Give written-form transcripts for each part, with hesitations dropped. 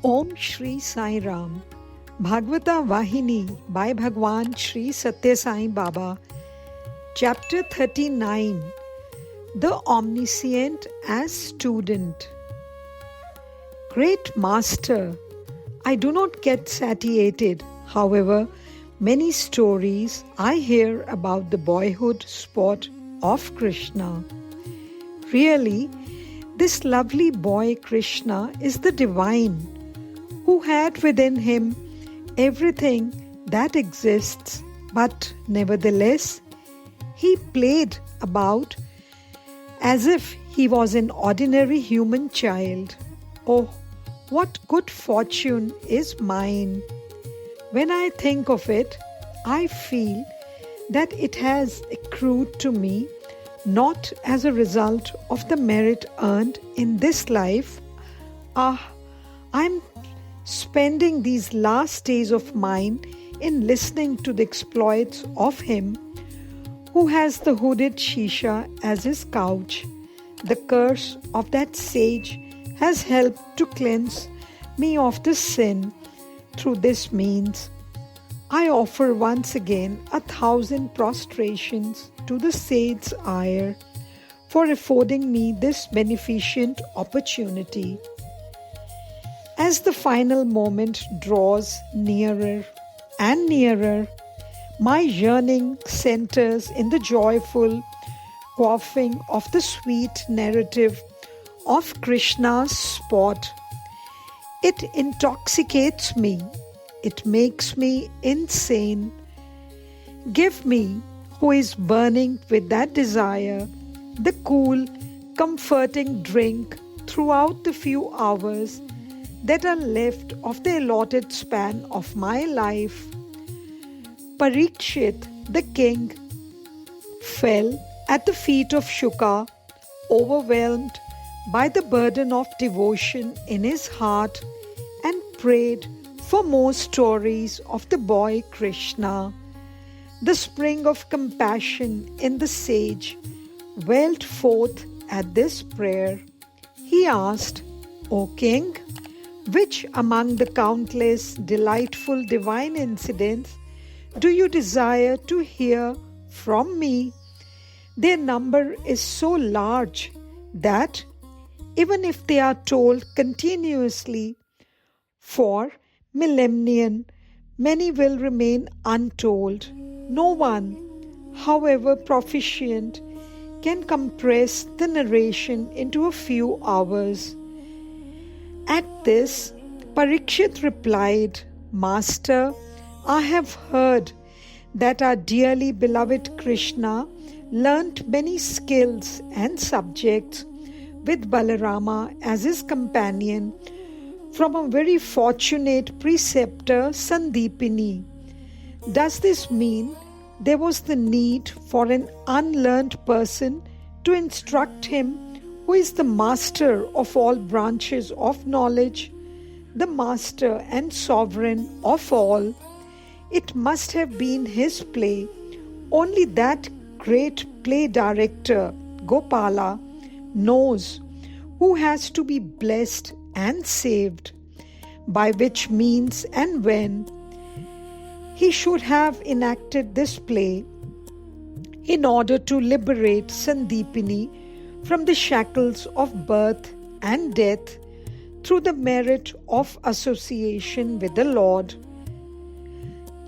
Om Shri Sai Ram, Bhagavata Vahini by Bhagwan Shri Satya Sai Baba, Chapter 39, The Omniscient as Student. Great Master, I do not get satiated. However, many stories I hear about the boyhood sport of Krishna. Really, this lovely boy Krishna is the divine, who had within him everything that exists, but nevertheless, he played about as if he was an ordinary human child. Oh, what good fortune is mine! When I think of it, I feel that it has accrued to me not as a result of the merit earned in this life. I'm spending these last days of mine in listening to the exploits of him who has the hooded shisha as his couch. The curse of that sage has helped to cleanse me of the sin through this means. I offer once again 1,000 prostrations to the sage's ire for affording me this beneficent opportunity. As the final moment draws nearer and nearer, my yearning centers in the joyful quaffing of the sweet narrative of Krishna's sport. It intoxicates me. It makes me insane. Give me, who is burning with that desire, the cool, comforting drink throughout the few hours that are left of the allotted span of my life. Parikshit, the king, fell at the feet of Shuka, overwhelmed by the burden of devotion in his heart, and prayed for more stories of the boy Krishna. The spring of compassion in the sage welled forth at this prayer. He asked, O king, which among the countless delightful divine incidents do you desire to hear from me? Their number is so large that even if they are told continuously for millennium, many will remain untold. No one, however proficient, can compress the narration into a few hours. At this, Parikshit replied, Master, I have heard that our dearly beloved Krishna learnt many skills and subjects with Balarama as his companion from a very fortunate preceptor Sandipini. Does this mean there was the need for an unlearned person to instruct him, who is the master of all branches of knowledge, the master and sovereign of all? It must have been his play. Only that great play director, Gopala, knows who has to be blessed and saved, by which means and when. He should have enacted this play in order to liberate Sandipini from the shackles of birth and death through the merit of association with the Lord.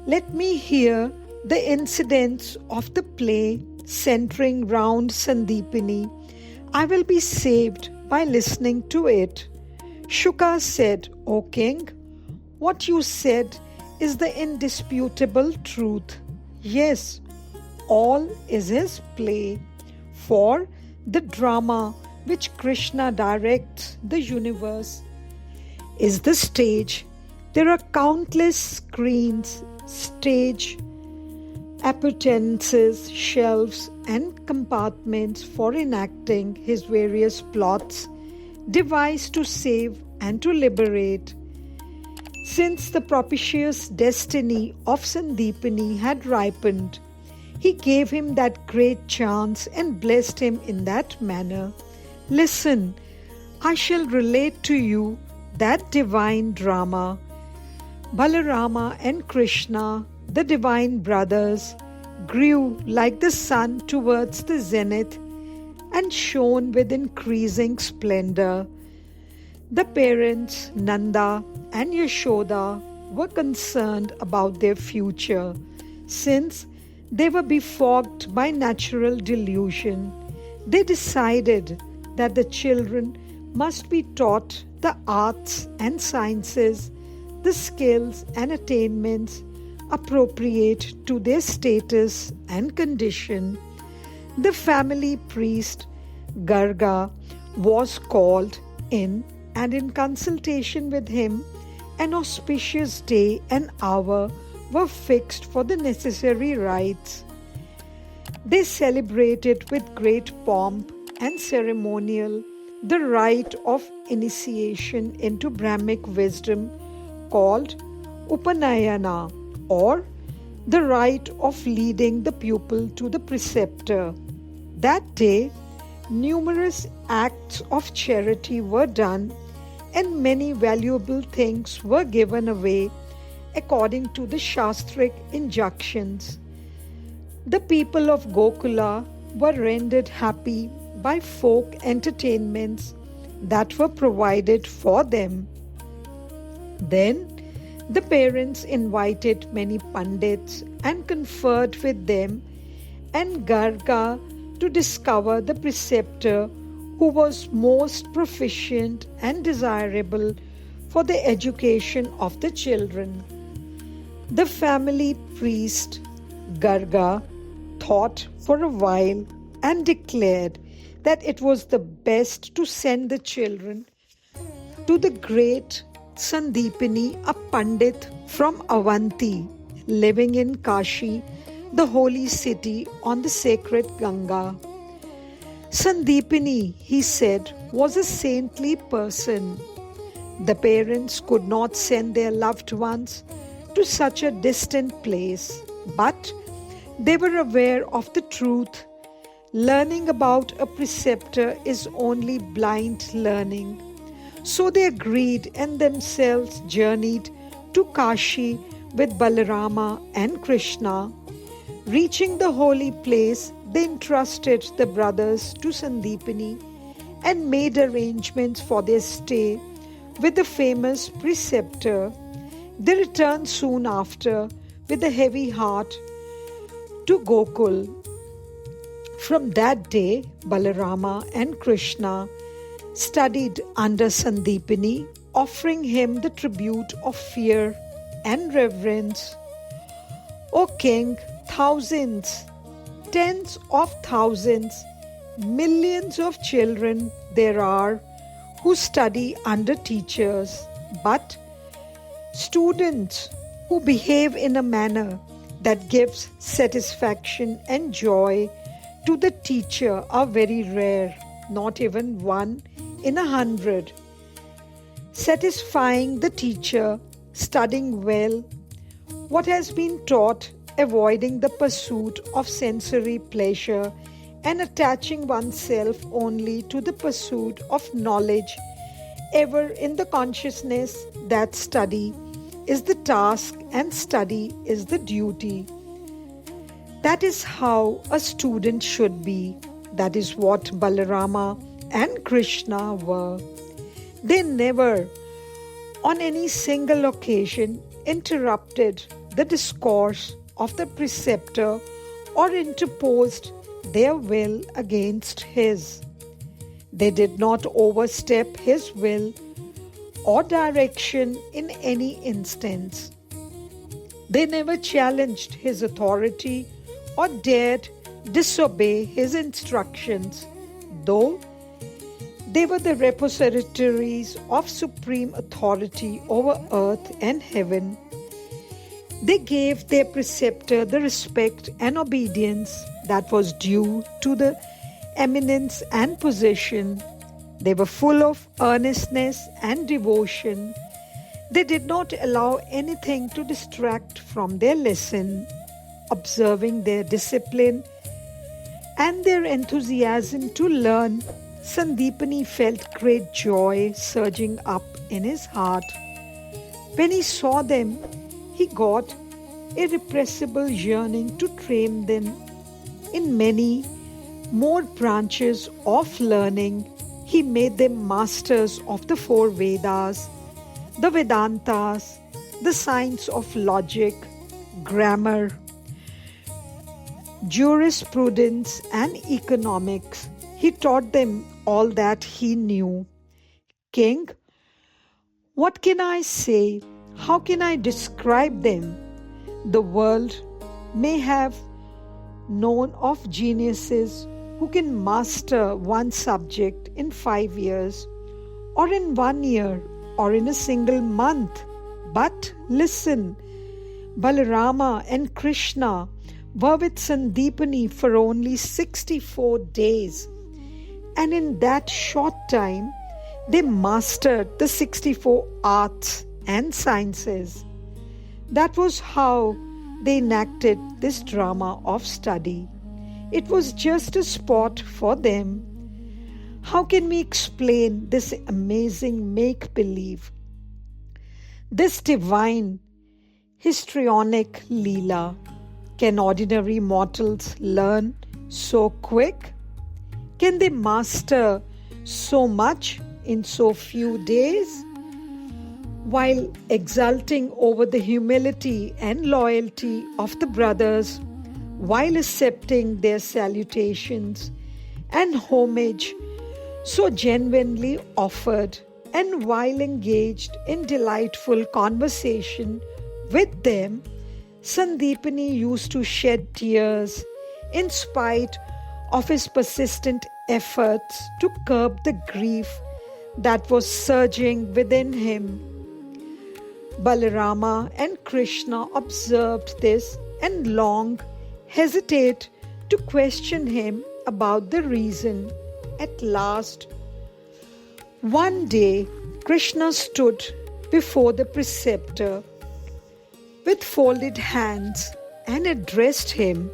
Let me hear the incidents of the play centering round Sandipini. I will be saved by listening to it. Shuka said, O king, what you said is the indisputable truth. Yes, all is his play. For the drama which Krishna directs the universe is the stage. There are countless screens, stage appurtenances, shelves, and compartments for enacting his various plots, devised to save and to liberate. Since the propitious destiny of Sandipini had ripened, he gave him that great chance and blessed him in that manner. Listen, I shall relate to you that divine drama, Balarama and Krishna, the divine brothers, grew like the sun towards the zenith and shone with increasing splendor. The parents, Nanda and Yashoda, were concerned about their future since they were befogged by natural delusion. They decided that the children must be taught the arts and sciences, the skills and attainments appropriate to their status and condition. The family priest, Garga, was called in, and in consultation with him, an auspicious day and hour were fixed for the necessary rites. They celebrated with great pomp and ceremonial the rite of initiation into Brahmic wisdom called Upanayana, or the rite of leading the pupil to the preceptor. That day, numerous acts of charity were done and many valuable things were given away according to the Shastric injunctions. The people of Gokula were rendered happy by folk entertainments that were provided for them. Then the parents invited many pandits and conferred with them and Garga to discover the preceptor who was most proficient and desirable for the education of the children. The family priest, Garga, thought for a while and declared that it was the best to send the children to the great Sandipini, a Pandit from Avanti, living in Kashi, the holy city on the sacred Ganga. Sandipini, he said, was a saintly person. The parents could not send their loved ones to such a distant place, but they were aware of the truth. Learning about a preceptor is only blind learning. So they agreed and themselves journeyed to Kashi with Balarama and Krishna. Reaching the holy place, they entrusted the brothers to Sandipini and made arrangements for their stay with the famous preceptor. They returned soon after with a heavy heart to Gokul. From that day, Balarama and Krishna studied under Sandipini, offering him the tribute of fear and reverence. O King, thousands, tens of thousands, millions of children there are who study under teachers, but students who behave in a manner that gives satisfaction and joy to the teacher are very rare, not even 1 in 100. Satisfying the teacher, studying well what has been taught, avoiding the pursuit of sensory pleasure, and attaching oneself only to the pursuit of knowledge, ever in the consciousness that study is the task and study is the duty. That is how a student should be. That is what Balarama and Krishna were. They never, on any single occasion, interrupted the discourse of the preceptor or interposed their will against his. They did not overstep his will or direction in any instance. They never challenged his authority or dared disobey his instructions, though they were the repositories of supreme authority over earth and heaven. They gave their preceptor the respect and obedience that was due to the eminence and position. They were full of earnestness and devotion. They did not allow anything to distract from their lesson, observing their discipline and their enthusiasm to learn, Sandeepani felt great joy surging up in his heart. When he saw them, he got irrepressible yearning to train them in many more branches of learning. He made them masters of the four Vedas, the Vedantas, the science of logic, grammar, jurisprudence, and economics. He taught them all that he knew. King, what can I say? How can I describe them? The world may have known of geniuses who can master one subject in 5 years, or in 1 year, or in a single month. But listen, Balarama and Krishna were with Sandeepani for only 64 days, and in that short time, they mastered the 64 arts and sciences. That was how they enacted this drama of study. It was just a sport for them. How can we explain this amazing make-believe? This divine histrionic Leela? Can ordinary mortals learn so quick? Can they master so much in so few days? While exulting over the humility and loyalty of the brothers, while accepting their salutations and homage so genuinely offered, and while engaged in delightful conversation with them, Sandeepani used to shed tears in spite of his persistent efforts to curb the grief that was surging within him. Balarama and Krishna observed this and long hesitate to question him about the reason. At last, one day, Krishna stood before the preceptor with folded hands and addressed him,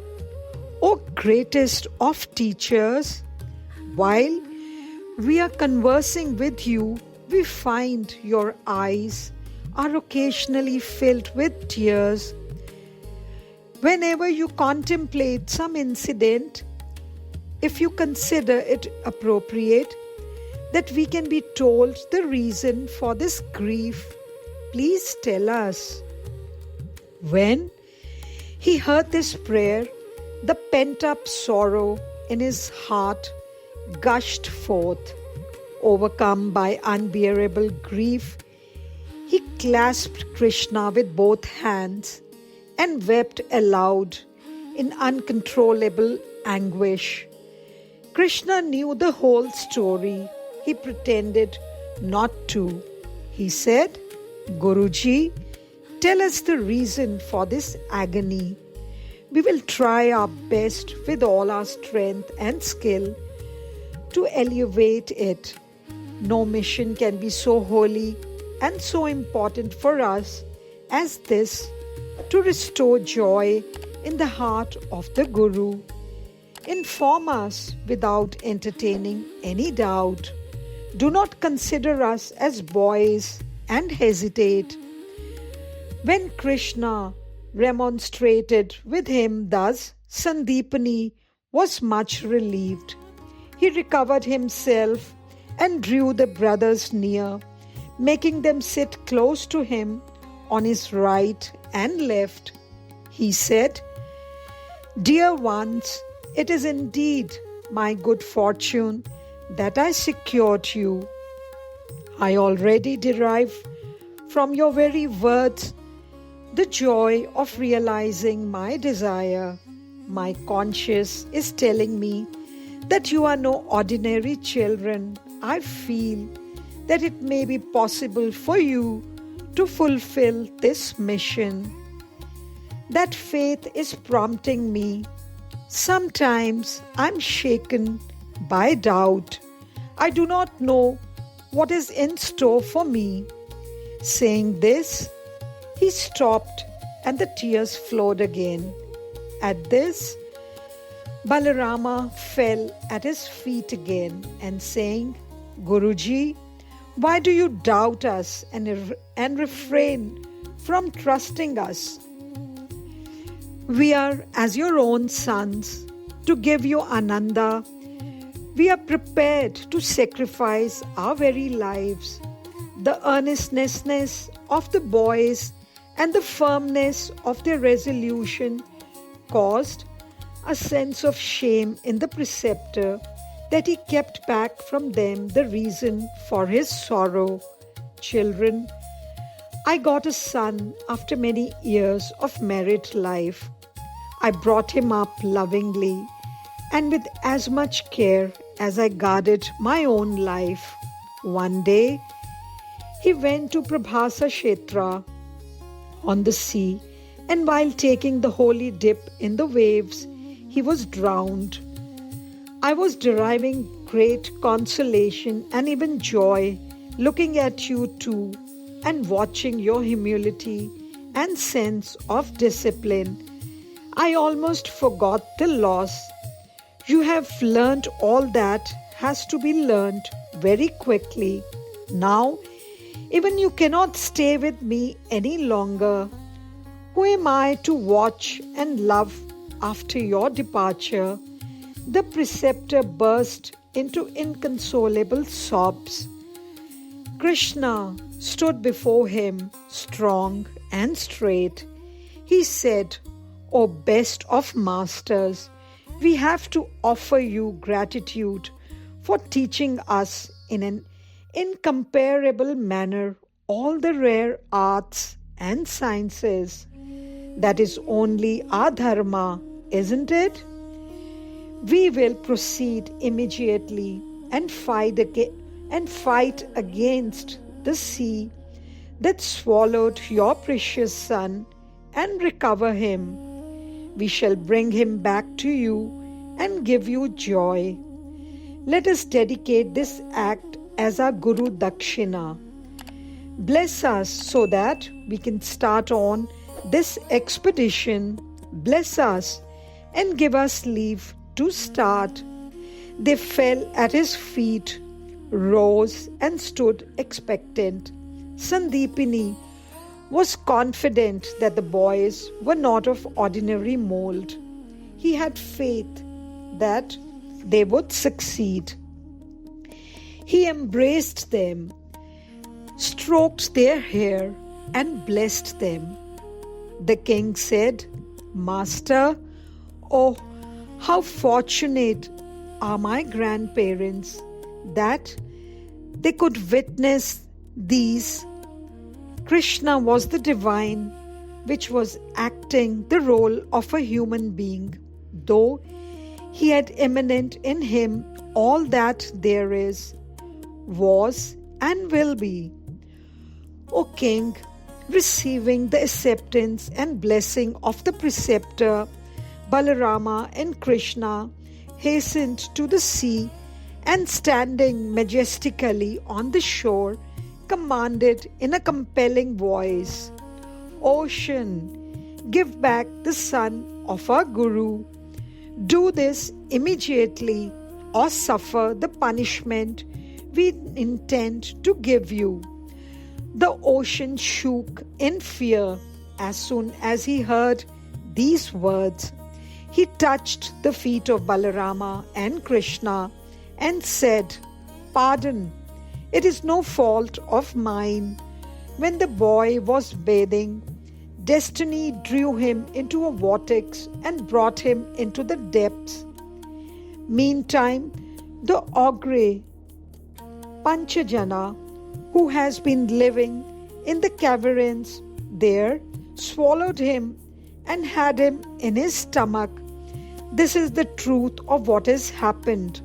"O greatest of teachers, while we are conversing with you, we find your eyes are occasionally filled with tears. Whenever you contemplate some incident, if you consider it appropriate that we can be told the reason for this grief, please tell us." When he heard this prayer, the pent-up sorrow in his heart gushed forth. Overcome by unbearable grief, he clasped Krishna with both hands and wept aloud in uncontrollable anguish. Krishna knew the whole story. He pretended not to. He said, "Guruji, tell us the reason for this agony. We will try our best with all our strength and skill to alleviate it. No mission can be so holy and so important for us as this, to restore joy in the heart of the Guru. Inform us without entertaining any doubt. Do not consider us as boys and hesitate." When Krishna remonstrated with him thus, Sandeepani was much relieved. He recovered himself and drew the brothers near, making them sit close to him on his right and left. He said, "Dear ones, it is indeed my good fortune that I secured you. I already derive from your very words the joy of realizing my desire. My conscience is telling me that you are no ordinary children. I feel that it may be possible for you to fulfill this mission. That faith is prompting me. Sometimes I'm shaken by doubt. I do not know what is in store for me." Saying this, he stopped and the tears flowed again. At this, Balarama fell at his feet again and saying, Guruji, why do you doubt us and refrain from trusting us? We are as your own sons. To give you Ananda, we are prepared to sacrifice our very lives. The earnestness of the boys and the firmness of their resolution caused a sense of shame in the preceptor that he kept back from them the reason for his sorrow. Children, I got a son after many years of married life. I brought him up lovingly and with as much care as I guarded my own life. One day, he went to Prabhasa Kshetra on the sea, and while taking the holy dip in the waves, he was drowned. I was deriving great consolation and even joy looking at you too and watching your humility and sense of discipline. I almost forgot the loss. You have learnt all that has to be learnt very quickly. Now, even you cannot stay with me any longer. Who am I to watch and love after your departure? The preceptor burst into inconsolable sobs. Krishna stood before him, strong and straight. He said, O best of masters, we have to offer you gratitude for teaching us in an incomparable manner all the rare arts and sciences. That is only our dharma, isn't it? We will proceed immediately and fight against the sea that swallowed your precious son and recover him. We shall bring him back to you and give you joy. Let us dedicate this act as our Guru Dakshina. Bless us so that we can start on this expedition. Bless us and give us leave to start. They fell at his feet, rose and stood expectant. Sandeepini was confident that the boys were not of ordinary mold. He had faith that they would succeed. He embraced them, stroked their hair, and blessed them. The king said, Master, oh, how fortunate are my grandparents that they could witness these. Krishna was the divine which was acting the role of a human being, though he had immanent in him all that there is, was, and will be. O King, receiving the acceptance and blessing of the preceptor, Balarama and Krishna hastened to the sea and standing majestically on the shore, commanded in a compelling voice, Ocean, give back the son of our Guru. Do this immediately or suffer the punishment we intend to give you. The ocean shook in fear as soon as he heard these words. He touched the feet of Balarama and Krishna and said, Pardon, it is no fault of mine. When the boy was bathing, destiny drew him into a vortex and brought him into the depths. Meantime, the ogre Panchajana, who has been living in the caverns there, swallowed him and had him in his stomach. This is the truth of what has happened.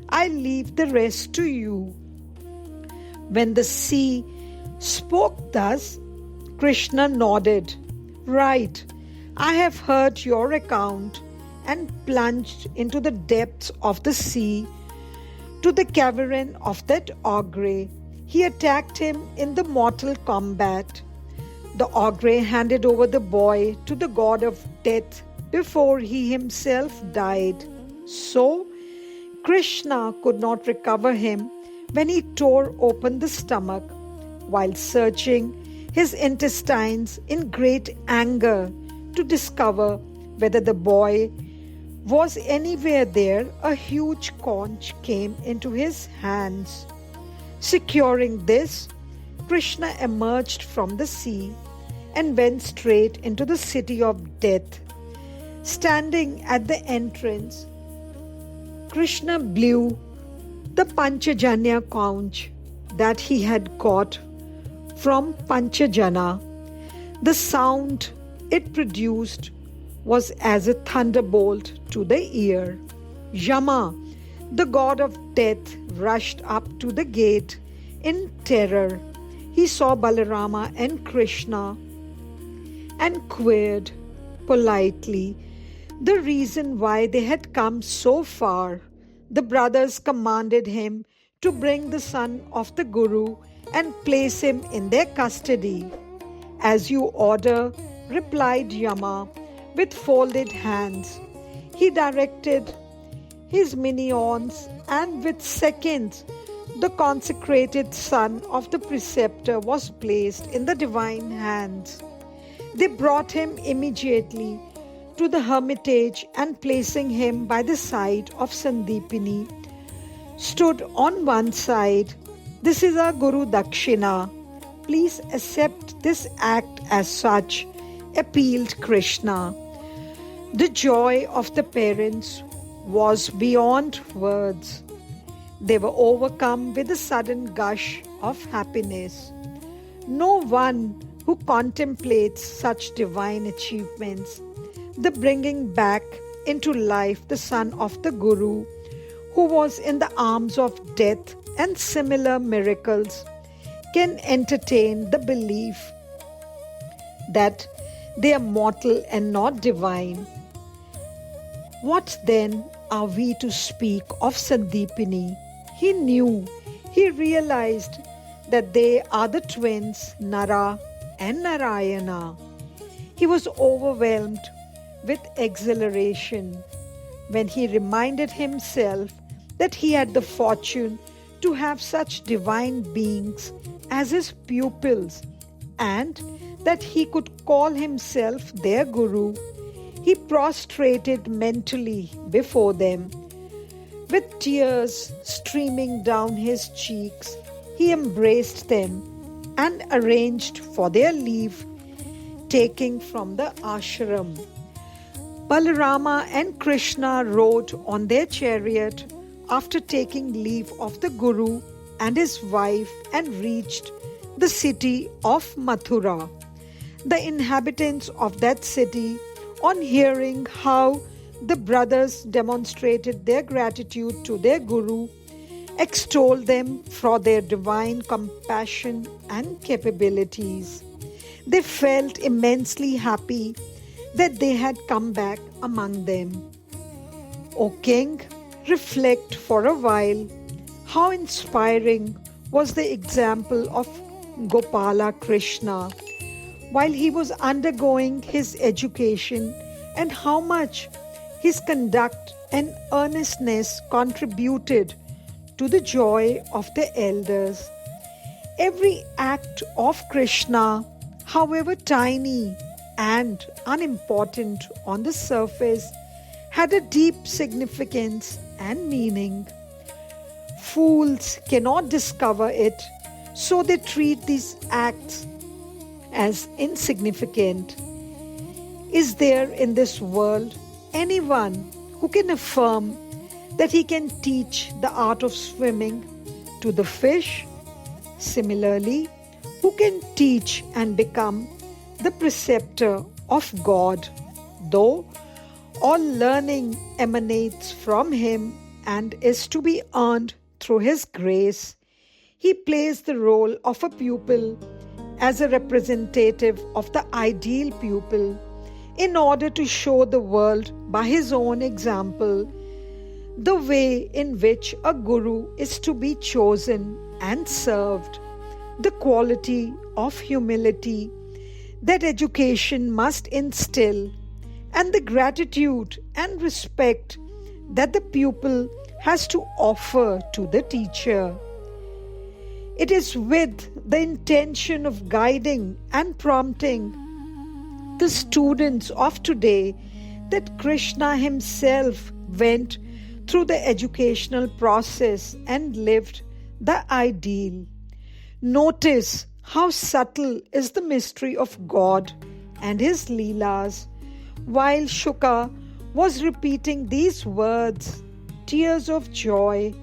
I leave the rest to you. When the sea spoke thus, Krishna nodded. Right, I have heard your account, and plunged into the depths of the sea to the cavern of that ogre. He attacked him in the mortal combat. The ogre handed over the boy to the god of death before he himself died. So, Krishna could not recover him when he tore open the stomach while searching his intestines in great anger to discover whether the boy was anywhere there. A huge conch came into his hands. Securing this, Krishna emerged from the sea and went straight into the city of death. Standing at the entrance, Krishna blew the Panchajanya conch that he had caught from Panchajana. The sound it produced was as a thunderbolt to the ear. Yama, the god of death, rushed up to the gate in terror. He saw Balarama and Krishna and queried politely the reason why they had come so far. The brothers commanded him to bring the son of the Guru and place him in their custody. As you order, replied Yama with folded hands. He directed his minions, and with seconds, the consecrated son of the preceptor was placed in the divine hands. They brought him immediately to the hermitage and placing him by the side of Sandipini, stood on one side. This is our Guru Dakshina. Please accept this act as such, appealed Krishna. The joy of the parents was beyond words. They were overcome with a sudden gush of happiness. No one who contemplates such divine achievements, the bringing back into life the son of the Guru, who was in the arms of death, and similar miracles, can entertain the belief that they are mortal and not divine. What then are we to speak of Sandipini? He knew, he realized that they are the twins Nara and Narayana. He was overwhelmed with exhilaration when he reminded himself that he had the fortune to have such divine beings as his pupils and that he could call himself their Guru. He prostrated mentally before them. With tears streaming down his cheeks, he embraced them and arranged for their leave taking from the ashram. Balarama and Krishna rode on their chariot after taking leave of the Guru and his wife and reached the city of Mathura. The inhabitants of that city, on hearing how the brothers demonstrated their gratitude to their Guru, extolled them for their divine compassion and capabilities. They felt immensely happy that they had come back among them. O King, reflect for a while how inspiring was the example of Gopala Krishna while he was undergoing his education, and how much his conduct and earnestness contributed to the joy of the elders. Every act of Krishna, however tiny and unimportant on the surface, had a deep significance and meaning. Fools cannot discover it, so they treat these acts as insignificant. Is there in this world anyone who can affirm that he can teach the art of swimming to the fish? Similarly, who can teach and become the preceptor of God, though all learning emanates from him and is to be earned through his grace? He plays the role of a pupil as a representative of the ideal pupil in order to show the world by his own example the way in which a guru is to be chosen and served, the quality of humility that education must instill, and the gratitude and respect that the pupil has to offer to the teacher. It is with the intention of guiding and prompting the students of today that Krishna himself went through the educational process and lived the ideal. Notice how subtle is the mystery of God and his Leelas. While Shuka was repeating these words, tears of joy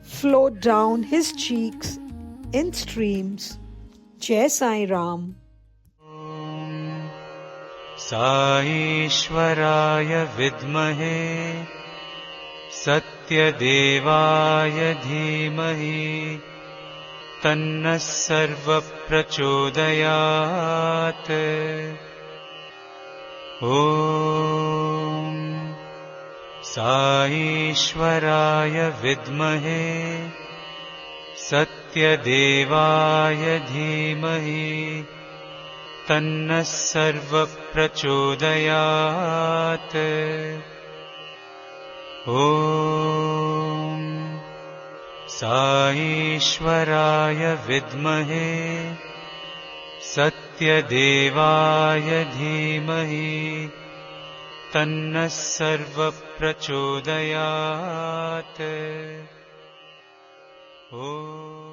flowed down his cheeks in streams. Jai Sai Ram. साईश्वराय विद्महे सत्यदेवाय धीमहि तन्नः सर्वप्रचोदयात्। ॐ साईश्वराय विद्महे सत्यदेवाय धीमहि तन्नः सर्वप्रचोदयात्। ॐ साईश्वराय विद्महे सत्यदेवाय धीमहि तन्नः सर्वप्रचोदयात्। ॐ